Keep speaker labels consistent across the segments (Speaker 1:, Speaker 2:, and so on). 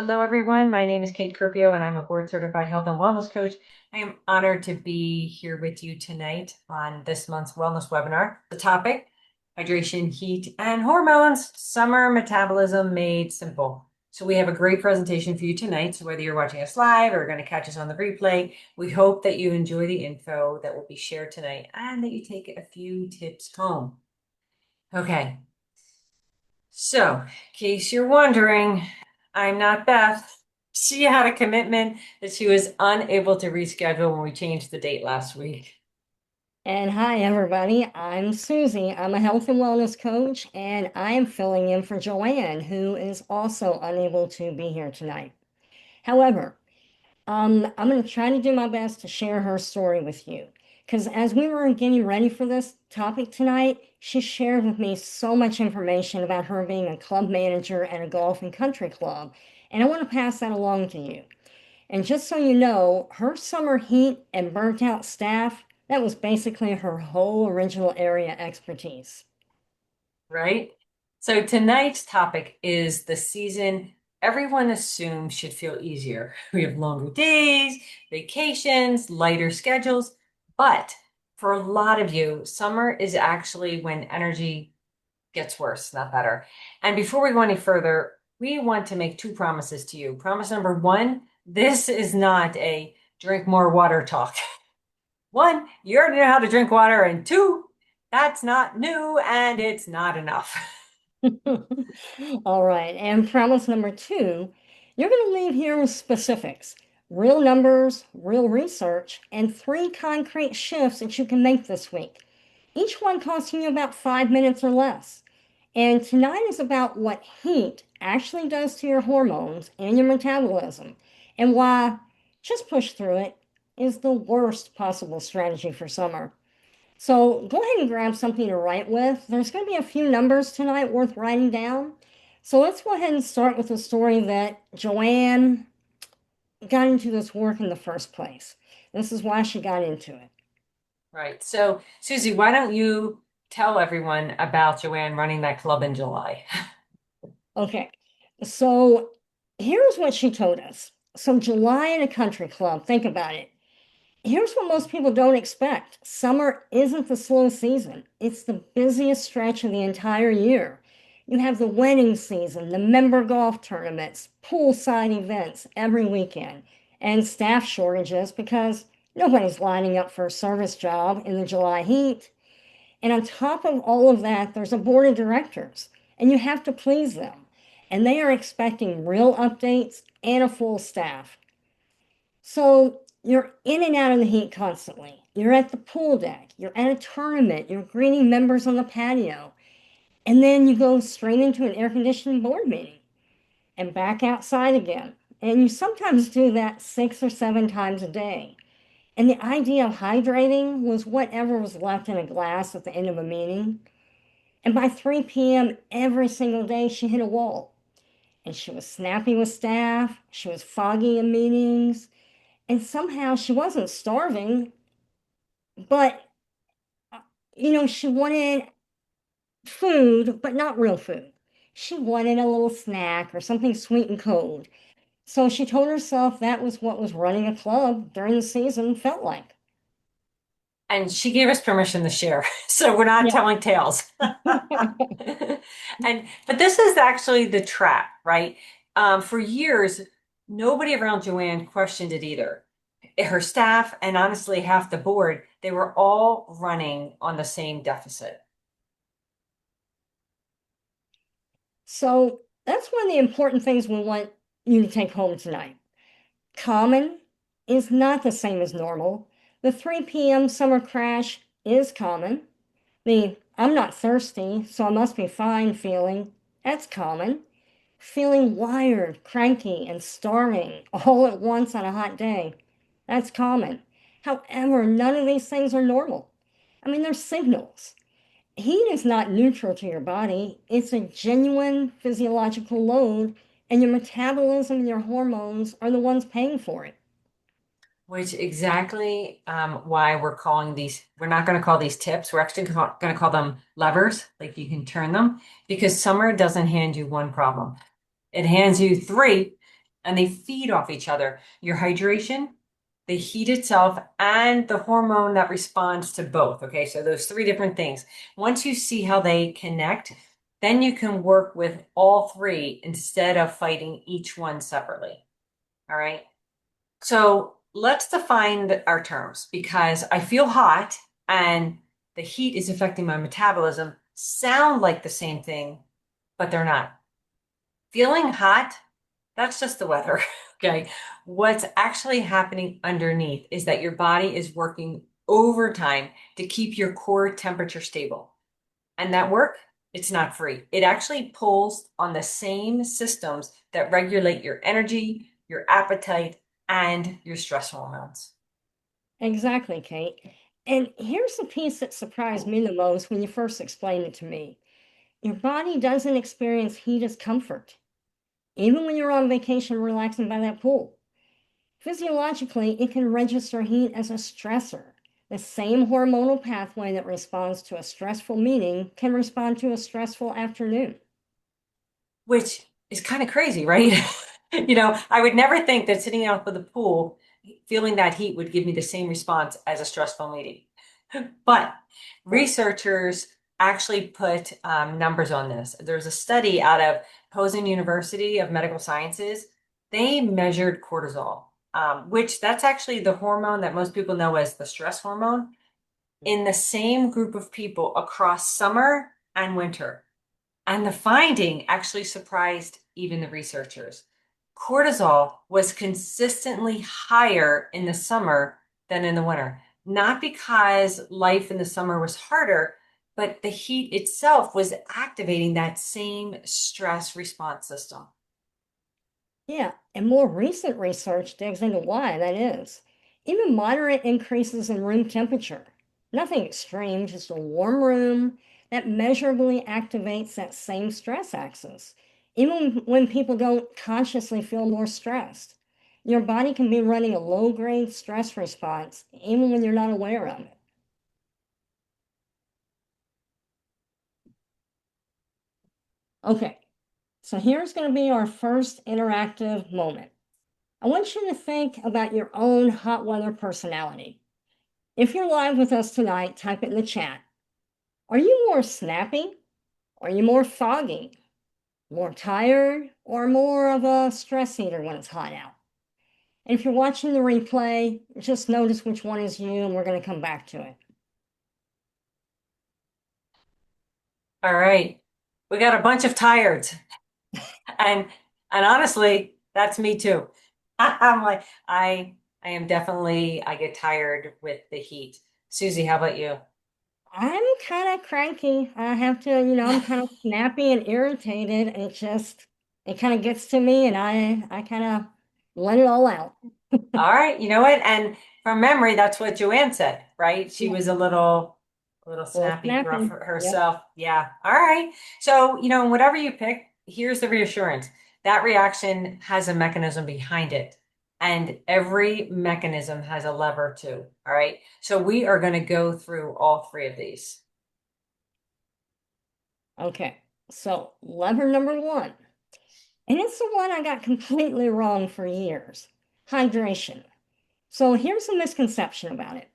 Speaker 1: Hello, everyone. My name is Kate Carpio, and I'm a board certified health and wellness coach. I am honored to be here with you tonight on this month's wellness webinar. The topic, hydration, heat, and hormones, summer metabolism made simple. So we have a great presentation for you tonight. So whether you're watching us live or going to catch us on the replay, we hope that you enjoy the info that will be shared tonight and that you take a few tips home. Okay. So, in case you're wondering, I'm not Beth. She had a commitment that she was unable to reschedule when we changed the date last week.
Speaker 2: And hi, everybody. I'm Susie. I'm a health and wellness coach, and I am filling in for Joanne, who is also unable to be here tonight. However, I'm going to try to do my best to share her story with you. Because as we were getting ready for this topic tonight, she shared with me so much information about her being a club manager at a golf and country club. And I want to pass that along to you. And just so you know, her summer heat and burnt out staff, that was basically her whole original area expertise.
Speaker 1: Right? So tonight's topic is the season everyone assumes should feel easier. We have longer days, vacations, lighter schedules, but for a lot of you, summer is actually when energy gets worse, not better. And before we go any further, we want to make two promises to you. Promise number one, this is not a drink more water talk. One, you already know how to drink water, and two, that's not new and it's not enough.
Speaker 2: All right, and promise number two, you're going to leave here with specifics, real numbers, real research, and three concrete shifts that you can make this week. Each one costing you about 5 minutes or less. And tonight is about what heat actually does to your hormones and your metabolism, and why just push through it is the worst possible strategy for summer. So go ahead and grab something to write with. There's going to be a few numbers tonight worth writing down. So let's go ahead and start with the story that Joanne got into this work in the first place. This is why she got into it.
Speaker 1: Right. So, Susie, why don't you tell everyone about Joanne running that club in July?
Speaker 2: Okay, so here's what she told us. So, July in a country club, think about it. Here's what most people don't expect. Summer isn't the slow season. It's the busiest stretch of the entire year. You have the wedding season, the member golf tournaments, poolside events every weekend, and staff shortages because nobody's lining up for a service job in the July heat. And on top of all of that, there's a board of directors, and you have to please them. And they are expecting real updates and a full staff. So you're in and out of the heat constantly. You're at the pool deck, you're at a tournament, you're greeting members on the patio, and then you go straight into an air conditioning board meeting and back outside again. And you sometimes do that 6 or 7 times a day. And the idea of hydrating was whatever was left in a glass at the end of a meeting. And by 3 p.m. every single day, she hit a wall. And she was snappy with staff, she was foggy in meetings, and somehow she wasn't starving, but she wanted food, but not real food. She wanted a little snack or something sweet and cold. So she told herself that was what was running a club during the season felt like.
Speaker 1: And she gave us permission to share, so we're not
Speaker 2: Yeah.
Speaker 1: telling tales. But this is actually the trap, right? For years, nobody around Joanne questioned it either. Her staff and honestly half the board, they were all running on the same deficit.
Speaker 2: So that's one of the important things we want you to take home tonight. Common is not the same as normal. The 3 p.m. summer crash is common. The I'm not thirsty, so I must be fine feeling, that's common. Feeling wired, cranky, and starving all at once on a hot day, that's common. However, none of these things are normal. I mean, they're signals. Heat is not neutral to your body, it's a genuine physiological load, and your metabolism and your hormones are the ones paying for it.
Speaker 1: Which exactly why we're calling these, we're not going to call these tips. We're actually going to call them levers, like you can turn them, because summer doesn't hand you one problem. It hands you three, and they feed off each other. Your hydration, the heat itself, and the hormone that responds to both. Okay, so those three different things. Once you see how they connect, then you can work with all three instead of fighting each one separately. All right. So let's define our terms because I feel hot and the heat is affecting my metabolism sound like the same thing, but they're not. Feeling hot, that's just the weather. Okay. What's actually happening underneath is that your body is working overtime to keep your core temperature stable. And that work, it's not free. It actually pulls on the same systems that regulate your energy, your appetite, and your stress hormones.
Speaker 2: Exactly, Kate. And here's the piece that surprised me the most when you first explained it to me. Your body doesn't experience heat as comfort, even when you're on vacation relaxing by that pool. Physiologically, it can register heat as a stressor. The same hormonal pathway that responds to a stressful meeting can respond to a stressful afternoon.
Speaker 1: Which is kind of crazy, right? I would never think that sitting out by the pool, feeling that heat would give me the same response as a stressful meeting. But researchers actually put numbers on this. There's a study out of Posen University of Medical Sciences. They measured cortisol, which that's actually the hormone that most people know as the stress hormone, in the same group of people across summer and winter. And the finding actually surprised even the researchers. Cortisol was consistently higher in the summer than in the winter, not because life in the summer was harder, but the heat itself was activating that same stress response system.
Speaker 2: Yeah, and more recent research digs into why that is. Even moderate increases in room temperature, nothing extreme, just a warm room that measurably activates that same stress axis. Even when people don't consciously feel more stressed, your body can be running a low grade stress response even when you're not aware of it. Okay, so here's going to be our first interactive moment. I want you to think about your own hot weather personality. If you're live with us tonight, type it in the chat. Are you more snappy? Are you more foggy? More tired? Or more of a stress eater when it's hot out? And if you're watching the replay, just notice which one is you, and we're going to come back to it.
Speaker 1: All right. We got a bunch of tireds. And and honestly, that's me too. I'm like, I am definitely I get tired with the heat. Susie, how about you?
Speaker 2: I'm kind of cranky. I have to, I'm kind of snappy and irritated. And it kind of gets to me, and I kind of let it all out.
Speaker 1: All right, you know what? And from memory, that's what Joanne said, right? She
Speaker 2: Yeah,
Speaker 1: was a little
Speaker 2: a little
Speaker 1: snappy, gruff
Speaker 2: snappy. Yep.
Speaker 1: herself. Yeah. All right. So, whatever you pick, here's the reassurance. That reaction has a mechanism behind it. And every mechanism has a lever too. All right. So we are going to go through all three of these.
Speaker 2: Okay. So lever number one, and it's the one I got completely wrong for years, hydration. So here's a misconception about it.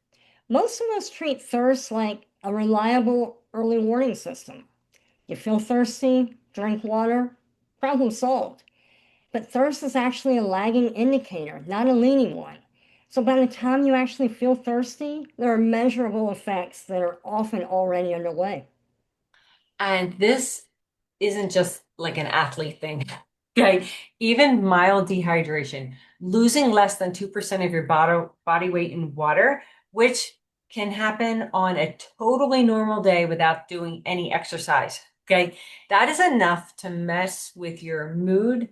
Speaker 2: Most of us treat thirst like a reliable early warning system. You feel thirsty, drink water, problem solved. But thirst is actually a lagging indicator, not a leading one. So by the time you actually feel thirsty, there are measurable effects that are often already underway.
Speaker 1: And this isn't just like an athlete thing. Okay. Even mild dehydration, losing less than 2% of your body weight in water, which can happen on a totally normal day without doing any exercise. Okay. That is enough to mess with your mood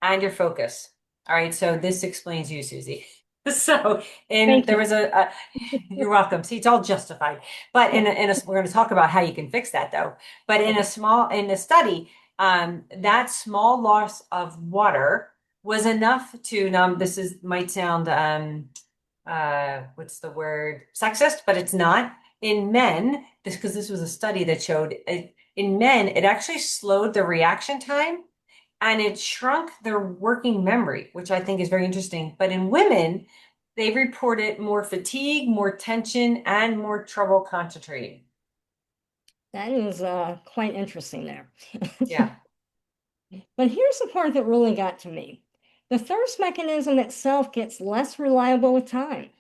Speaker 1: and your focus. All right. So this explains you, Susie. So, and
Speaker 2: Thank
Speaker 1: there
Speaker 2: you.
Speaker 1: was you're welcome. See, it's all justified. But we're going to talk about how you can fix that though. But
Speaker 2: Okay.
Speaker 1: in a study, that small loss of water was enough to this is might sound what's the word, sexist, but it's not. In men, this was a study that showed in men it actually slowed the reaction time and it shrunk their working memory, which I think is very interesting. But in women, they reported more fatigue, more tension, and more trouble concentrating.
Speaker 2: That is quite interesting there.
Speaker 1: Yeah,
Speaker 2: But here's the part that really got to me. The thirst mechanism itself gets less reliable with time.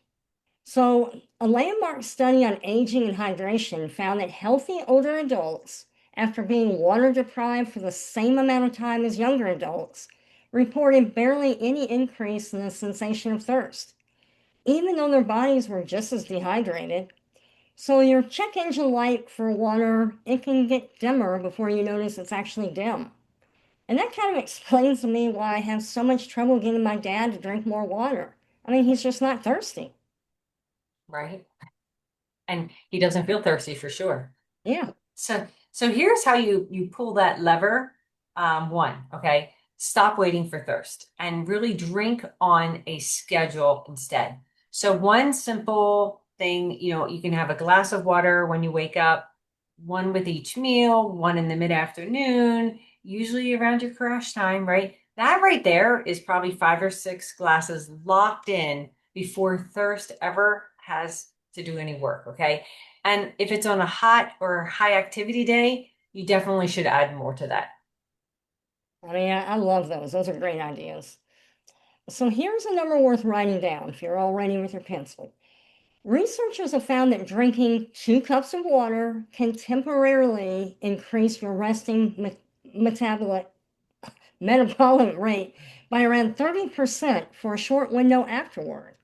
Speaker 2: So, a landmark study on aging and hydration found that healthy older adults, after being water deprived for the same amount of time as younger adults, reported barely any increase in the sensation of thirst, even though their bodies were just as dehydrated. So, your check engine light for water, it can get dimmer before you notice it's actually dim. And that kind of explains to me why I have so much trouble getting my dad to drink more water. I mean, he's just not thirsty.
Speaker 1: right. And he doesn't feel thirsty for sure.
Speaker 2: Yeah.
Speaker 1: So here's how you pull that lever. One, okay, stop waiting for thirst and really drink on a schedule instead. So one simple thing, you can have a glass of water when you wake up, one with each meal, one in the mid-afternoon, usually around your crash time, right? That right there is probably 5 or 6 glasses locked in before thirst ever has to do any work, okay? And if it's on a hot or high activity day, you definitely should add more to that.
Speaker 2: I mean, I love those. Those are great ideas. So here's a number worth writing down if you're all writing with your pencil. Researchers have found that drinking 2 cups of water can temporarily increase your resting metabolic metabolic rate by around 30% for a short window afterward.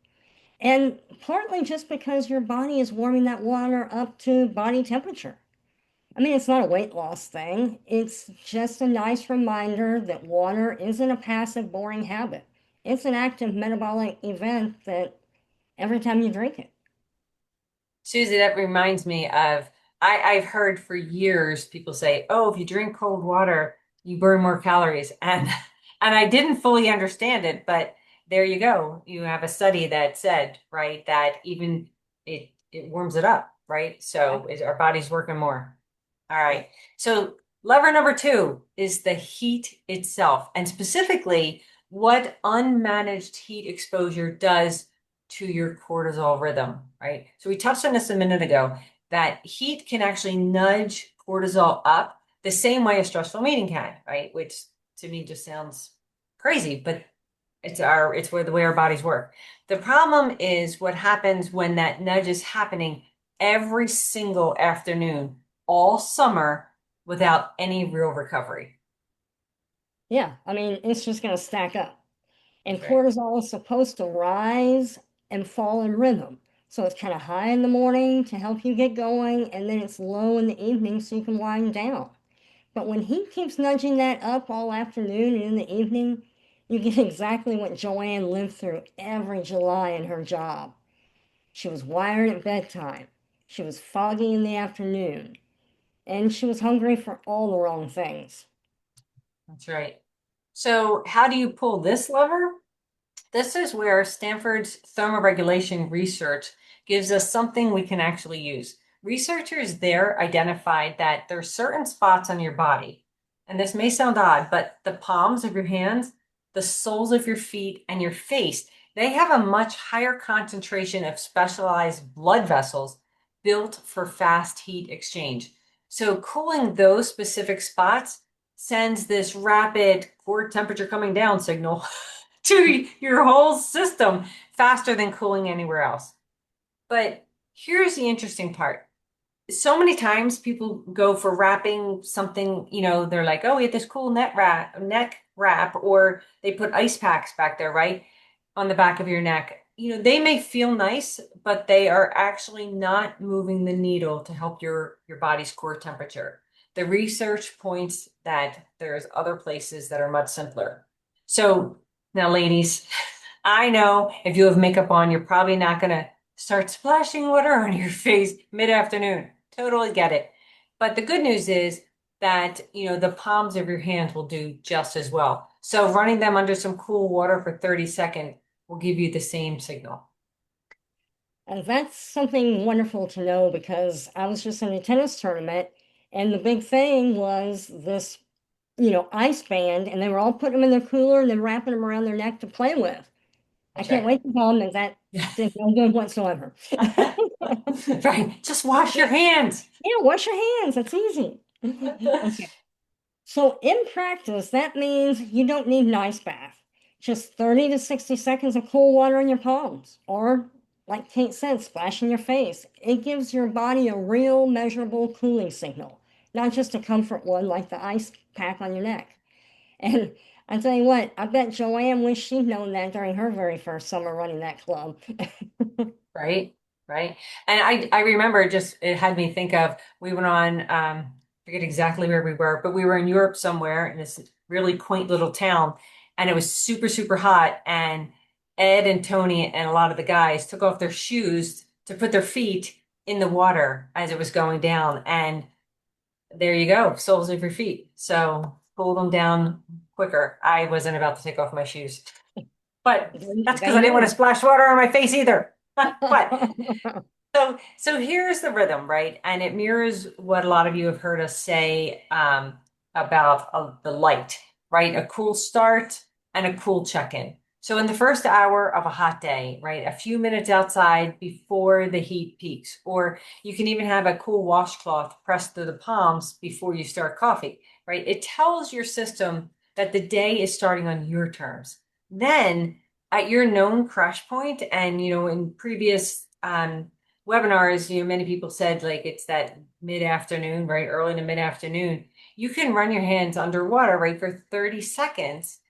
Speaker 2: And partly just because your body is warming that water up to body temperature. I mean, it's not a weight loss thing. It's just a nice reminder that water isn't a passive, boring habit. It's an active metabolic event that every time you drink it.
Speaker 1: Susie, that reminds me of I've heard for years people say, "Oh, if you drink cold water, you burn more calories," and and I didn't fully understand it, but there you go. You have a study that said, right, that even it warms it up, right?
Speaker 2: Yeah.
Speaker 1: So is our body's working more. All
Speaker 2: Yeah.
Speaker 1: right. So lever number two is the heat itself, and specifically what unmanaged heat exposure does to your cortisol rhythm, right? So we touched on this a minute ago, that heat can actually nudge cortisol up the same way a stressful meeting can, right? Which to me just sounds crazy, but it's where the way our bodies work. The problem is what happens when that nudge is happening every single afternoon, all summer, without any real recovery.
Speaker 2: Yeah. I mean, it's just going to stack up. And
Speaker 1: That's right.
Speaker 2: cortisol is supposed to rise and fall in rhythm. So it's kind of high in the morning to help you get going, and then it's low in the evening so you can wind down. But when he keeps nudging that up all afternoon and in the evening, you get exactly what Joanne lived through every July in her job. She was wired at bedtime. She was foggy in the afternoon. And she was hungry for all the wrong things.
Speaker 1: That's right. So how do you pull this lever? This is where Stanford's thermoregulation research gives us something we can actually use. Researchers there identified that there are certain spots on your body, and this may sound odd, but the palms of your hands, the soles of your feet, and your face, they have a much higher concentration of specialized blood vessels built for fast heat exchange. So cooling those specific spots sends this rapid core temperature coming down signal to your whole system faster than cooling anywhere else. But here's the interesting part. So many times people go for wrapping something, they're like, oh, we had this cool neck wrap, or they put ice packs back there, right? On the back of your neck. They may feel nice, but they are actually not moving the needle to help your body's core temperature. The research points that there's other places that are much simpler. So now, ladies, I know if you have makeup on, you're probably not gonna start splashing water on your face mid-afternoon. Totally get it. But the good news is that, the palms of your hands will do just as well. So running them under some cool water for 30 seconds will give you the same signal.
Speaker 2: And that's something wonderful to know because I was just in a tennis tournament and the big thing was this ice band, and they were all putting them in their cooler and then wrapping them around their neck to play with. I
Speaker 1: That's
Speaker 2: can't
Speaker 1: right.
Speaker 2: wait to tell them that that
Speaker 1: Yeah.
Speaker 2: did no good whatsoever.
Speaker 1: Right. Just wash your hands.
Speaker 2: Yeah, wash your hands. That's easy. Okay. So in practice, that means you don't need an ice bath. Just 30 to 60 seconds of cool water in your palms, or like Kate said, splash in your face. It gives your body a real measurable cooling signal, not just a comfort one like the ice pack on your neck. And I tell you what, I bet Joanne wished she'd known that during her very first summer running that club.
Speaker 1: Right, right. And I remember just it had me think of we went on forget exactly where we were, but we were in Europe somewhere in this really quaint little town and it was super, super hot and Ed and Tony and a lot of the guys took off their shoes to put their feet in the water as it was going down. And there you go, soles of your feet. So pull them down quicker. I wasn't about to take off my shoes, but that's because
Speaker 2: They
Speaker 1: I didn't want to
Speaker 2: knew.
Speaker 1: splash water on my face either. But so here's the rhythm, right? And it mirrors what a lot of you have heard us say about the light, right? A cool start and a cool check-in. So in the first hour of a hot day, right? A few minutes outside before the heat peaks, or you can even have a cool washcloth pressed through the palms before you start coffee, right? It tells your system that the day is starting on your terms. Then at your known crash point, and in previous webinars, many people said like it's that mid-afternoon, right? Early to mid-afternoon. You can run your hands underwater, right, for 30 seconds.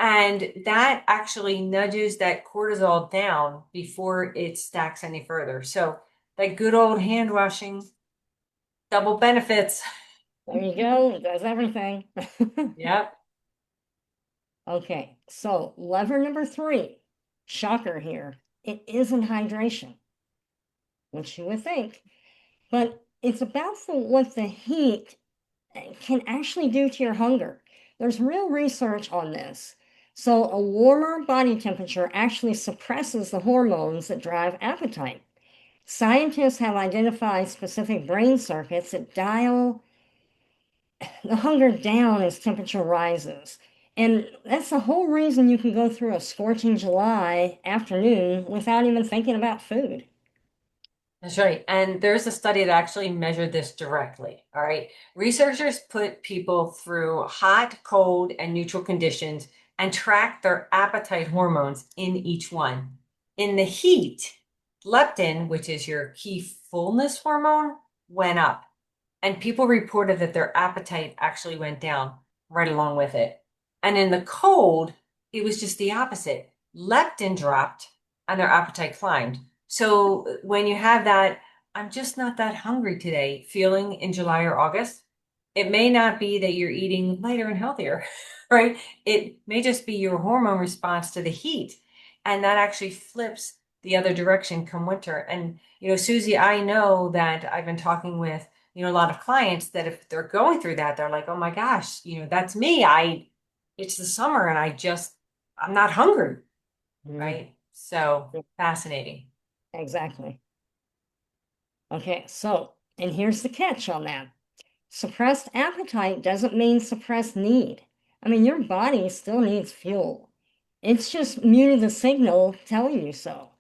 Speaker 1: And that actually nudges that cortisol down before it stacks any further. So that good old hand washing, double benefits.
Speaker 2: There you go. It does everything.
Speaker 1: Yep.
Speaker 2: Okay, so lever number 3, shocker here. It isn't hydration, which you would think, but it's about what the heat can actually do to your hunger. There's real research on this. So a warmer body temperature actually suppresses the hormones that drive appetite. Scientists have identified specific brain circuits that dial the hunger down as temperature rises. And that's the whole reason you can go through a scorching July afternoon without even thinking about food.
Speaker 1: That's right. And there's a study that actually measured this directly. All right. Researchers put people through hot, cold, and neutral conditions and tracked their appetite hormones in each one. In the heat, leptin, which is your key fullness hormone, went up. And people reported that their appetite actually went down right along with it. And in the cold, it was just the opposite. Leptin dropped and their appetite climbed. So when you have that, I'm just not that hungry today feeling in July or August, it may not be that you're eating lighter and healthier, right? It may just be your hormone response to the heat. And that actually flips the other direction come winter. And, Susie, I know that I've been talking with a lot of clients that if they're going through that, they're like, oh my gosh, that's me. It's the summer and I'm not hungry,
Speaker 2: Mm,
Speaker 1: right? So fascinating.
Speaker 2: exactly. Okay, so, and here's the catch on that. Suppressed appetite doesn't mean suppressed need. I mean, your body still needs fuel. It's just muted the signal telling you so.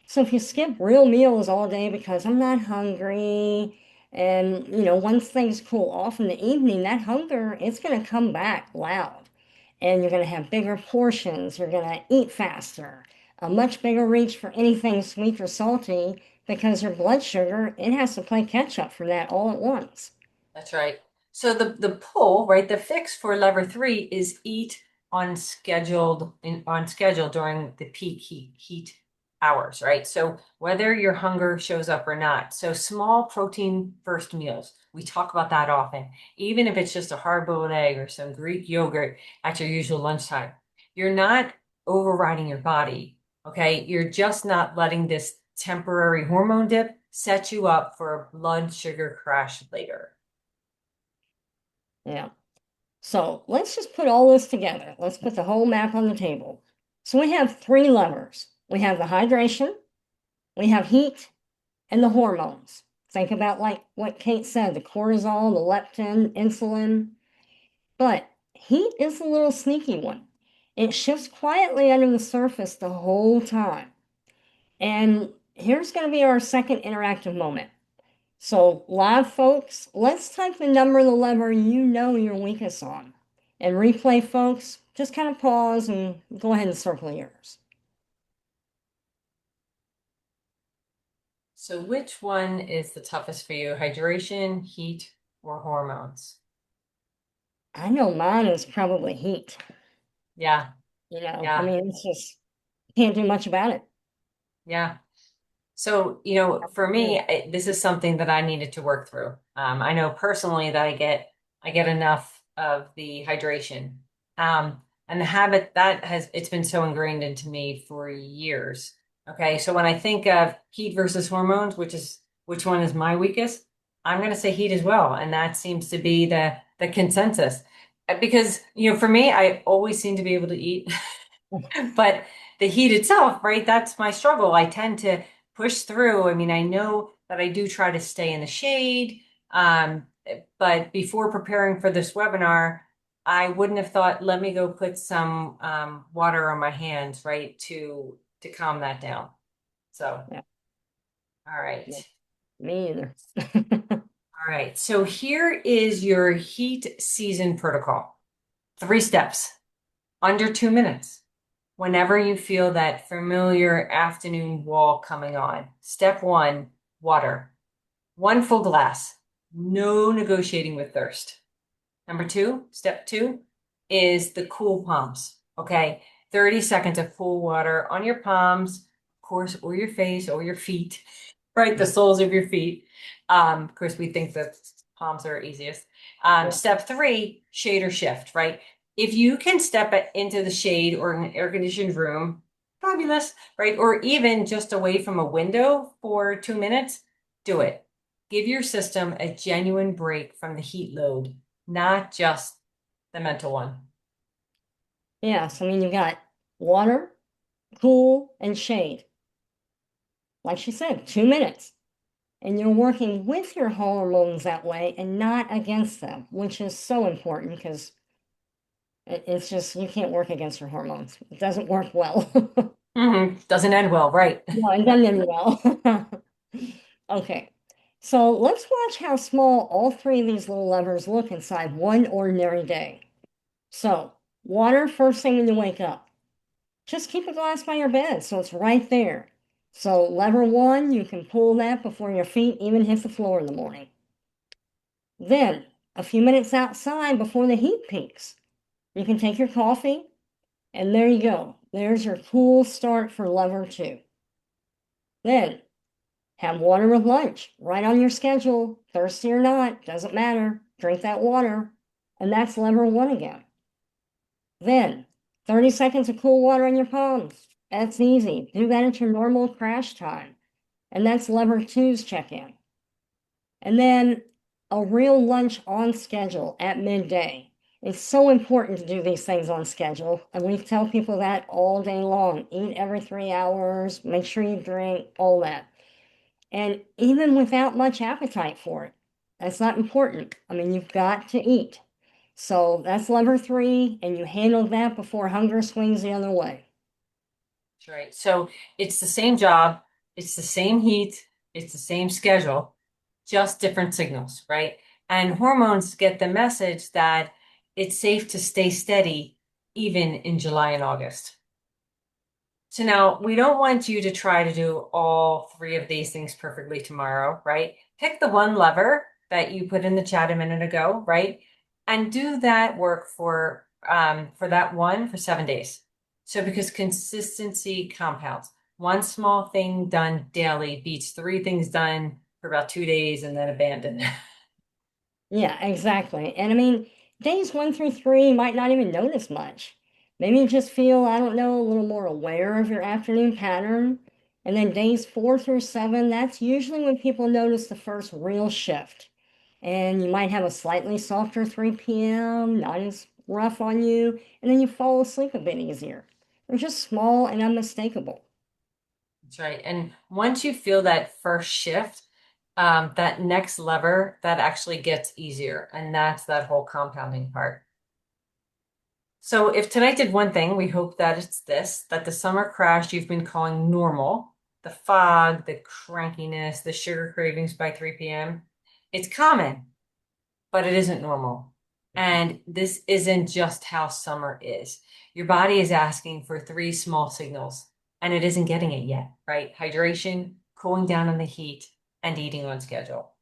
Speaker 2: So if you skip real meals all day because I'm not hungry, and once things cool off in the evening, that hunger, it's going to come back loud. And you're going to have bigger portions, you're going to eat faster, a much bigger reach for anything sweet or salty because your blood sugar, it has to play catch up for that all at once.
Speaker 1: That's right. So the pull, right, the fix for lever three is eat on schedule during the peak heat hours, right? So whether your hunger shows up or not. So small protein first meals. We talk about that often. Even if it's just a hard-boiled egg or some Greek yogurt at your usual lunchtime. You're not overriding your body, okay? You're just not letting this temporary hormone dip set you up for a blood sugar crash later.
Speaker 2: Yeah. So let's just put all this together. Let's put the whole map on the table. So we have 3 levers. We have the hydration, we have heat, and the hormones. Think about like what Kate said, the cortisol, the leptin, insulin. But heat is a little sneaky one. It shifts quietly under the surface the whole time. And here's going to be our second interactive moment. So, live folks, let's type the number of the lever you know you're weakest on. And replay folks, just kind of pause and go ahead and circle yours.
Speaker 1: So which one is the toughest for you? Hydration, heat, or hormones?
Speaker 2: I know mine is probably heat.
Speaker 1: Yeah,
Speaker 2: I
Speaker 1: yeah,
Speaker 2: mean, it's just can't do much about it.
Speaker 1: yeah. So, for me, this is something that I needed to work through. I know personally that I get enough of the hydration. And the habit that it's been so ingrained into me for years. Okay. So when I think of heat versus hormones, which one is my weakest, I'm going to say heat as well. And that seems to be the consensus. Because, for me, I always seem to be able to eat. But the heat itself, right? That's my struggle. I tend to push through. I mean, I know that I do try to stay in the shade. But before preparing for this webinar, I wouldn't have thought, let me go put some water on my hands, right, to calm that down. So,
Speaker 2: Yeah,
Speaker 1: all right.
Speaker 2: yeah, me either.
Speaker 1: All right. So here is your heat season protocol. 3 steps, under 2 minutes. Whenever you feel that familiar afternoon wall coming on. Step one, water. 1 full glass. No negotiating with thirst. Number two, step two is the cool palms. Okay. 30 seconds of cool water on your palms, of course, or your face or your feet, right? The soles of your feet. Of course, we think that palms are easiest.
Speaker 2: Yeah.
Speaker 1: Step three, shade or shift, right? If you can step into the shade or an air conditioned room, fabulous, right? Or even just away from a window for 2 minutes, do it. Give your system a genuine break from the heat load, not just the mental one.
Speaker 2: Yeah, so I mean, you've got water, cool, and shade. Like she said, 2 minutes. And you're working with your hormones that way and not against them, which is so important because it's just you can't work against your hormones. It doesn't work well.
Speaker 1: Doesn't end well, right?
Speaker 2: No, it doesn't end well. Okay, so let's watch how small all three of these little levers look inside one ordinary day. So, water first thing when you wake up. Just keep a glass by your bed so it's right there. So, lever one, you can pull that before your feet even hit the floor in the morning. Then, a few minutes outside before the heat peaks, you can take your coffee, and there you go. There's your cool start for lever two. Then, have water with lunch right on your schedule, thirsty or not, doesn't matter. Drink that water, and that's lever one again. Then, 30 seconds of cool water on your palms. That's easy. Do that at your normal crash time. And that's lever two's check in. And then a real lunch on schedule at midday. It's so important to do these things on schedule. And we tell people that all day long. Eat every 3 hours, make sure you drink, all that. And even without much appetite for it, that's not important. I mean, you've got to eat. So that's lever three, and you handle that before hunger swings the other way.
Speaker 1: That's right. So it's the same job, it's the same heat, it's the same schedule, just different signals, right? And hormones get the message that it's safe to stay steady even in July and August. So now we don't want you to try to do all three of these things perfectly tomorrow, right? Pick the one lever that you put in the chat a minute ago, right? And do that work for that one for 7 days. So because consistency compounds. One small thing done daily beats three things done for about 2 days and then abandoned.
Speaker 2: Yeah, exactly. And I mean, days one through three you might not even notice much. Maybe you just feel, I don't know, a little more aware of your afternoon pattern. And then days four through seven, that's usually when people notice the first real shift. And you might have a slightly softer 3 p.m., not as rough on you, and then you fall asleep a bit easier. They're just small and unmistakable.
Speaker 1: That's right. And once you feel that first shift, that next lever, that actually gets easier. And that's that whole compounding part. So if tonight did one thing, we hope that it's this, that the summer crash you've been calling normal, the fog, the crankiness, the sugar cravings by 3 p.m., it's common, but it isn't normal. And this isn't just how summer is. Your body is asking for three small signals, and it isn't getting it yet, right? Hydration, cooling down on the heat, and eating on schedule.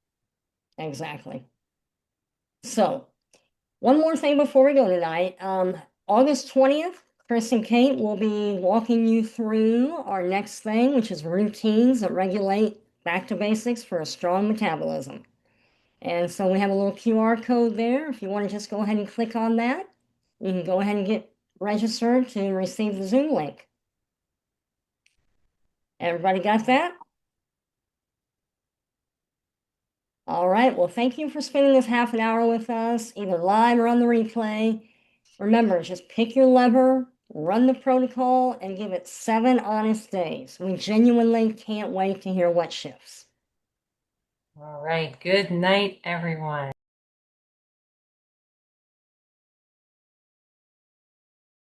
Speaker 2: Exactly. So, one more thing before we go tonight. August 20th, Chris and Kate will be walking you through our next thing, which is routines that regulate back to basics for a strong metabolism. And so we have a little QR code there. If you want to just go ahead and click on that, you can go ahead and get registered to receive the Zoom link. Everybody got that? All right. Well, thank you for spending this half an hour with us, either live or on the replay. Remember, just pick your lever, run the protocol, and give it 7 honest days. We genuinely can't wait to hear what shifts.
Speaker 1: All right. Good night, everyone.